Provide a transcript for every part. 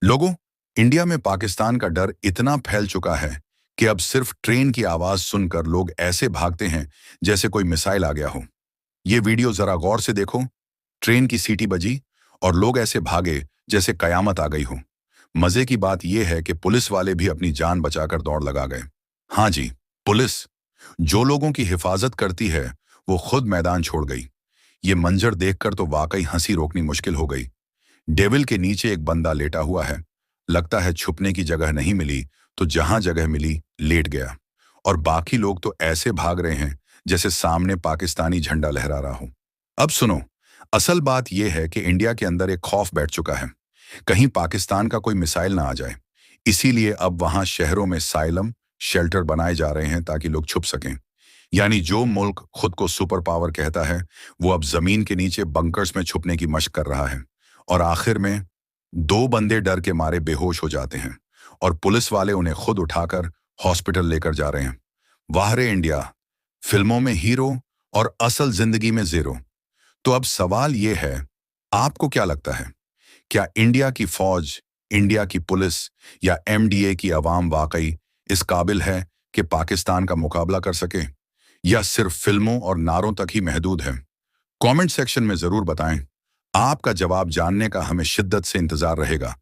लोगों, इंडिया में पाकिस्तान का डर इतना फैल चुका है कि अब सिर्फ ट्रेन की आवाज सुनकर लोग ऐसे भागते हैं जैसे कोई मिसाइल आ गया हो। ये वीडियो जरा गौर से देखो। ट्रेन की सीटी बजी और लोग ऐसे भागे जैसे कयामत आ गई हो। मजे की बात यह है कि पुलिस वाले भी अपनी जान बचाकर दौड़ लगा गए। हाँ जी, पुलिस जो लोगों की हिफाजत करती है वो खुद मैदान छोड़ गई। ये मंजर देखकर तो वाकई हंसी रोकनी मुश्किल हो गई। डेविल के नीचे एक बंदा लेटा हुआ है। लगता है छुपने की जगह नहीं मिली तो जहां जगह मिली लेट गया। और बाकी लोग तो ऐसे भाग रहे हैं जैसे सामने पाकिस्तानी झंडा लहरा रहा हो। अब सुनो, असल बात यह है कि इंडिया के अंदर एक खौफ बैठ चुका है, कहीं पाकिस्तान का कोई मिसाइल ना आ जाए। इसीलिए अब वहां शहरों में साइलम शेल्टर बनाए जा रहे हैं ताकि लोग छुप सकें। यानी जो मुल्क खुद को सुपर पावर कहता है वो अब जमीन के नीचे बंकर्स में छुपने की मशक कर रहा है। और आखिर में दो बंदे डर के मारे बेहोश हो जाते हैं और पुलिस वाले उन्हें खुद उठाकर हॉस्पिटल लेकर जा रहे हैं। वाह रे इंडिया, फिल्मों में हीरो और असल जिंदगी में जीरो। तो अब सवाल यह है, आपको क्या लगता है, क्या इंडिया की फौज, इंडिया की पुलिस या एमडीए की आवाम वाकई इस काबिल है कि पाकिस्तान का मुकाबला कर सके, या सिर्फ फिल्मों और नारों तक ही महदूद है? कमेंट सेक्शन में जरूर बताएं। आपका जवाब जानने का हमें शिद्दत से इंतजार रहेगा।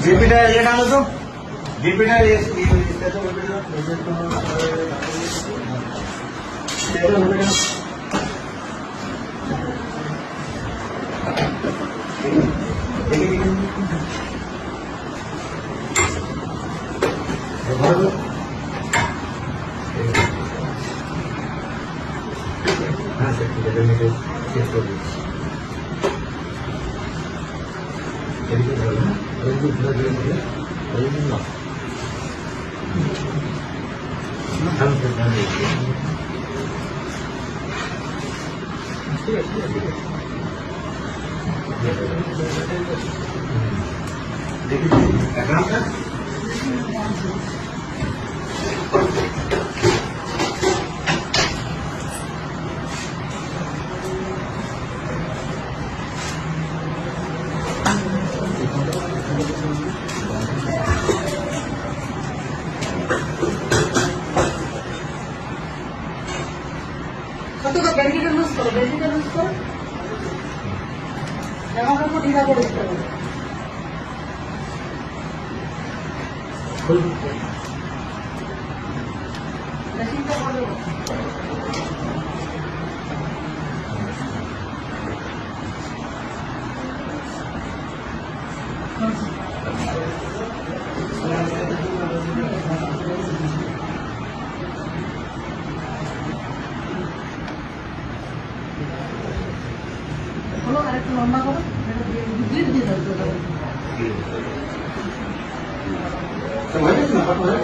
जीपीटा ये डालो तो जीपीटा ये इसका तो हाँ सर বেশিটা লুজ করো জামা কাপড় ঢিলা করে দিতে হবে বেশিটা করো হলো আরেকটু লম্বা করো এটা দিয়ে দিয়ে দাও হয়ে গেছে না?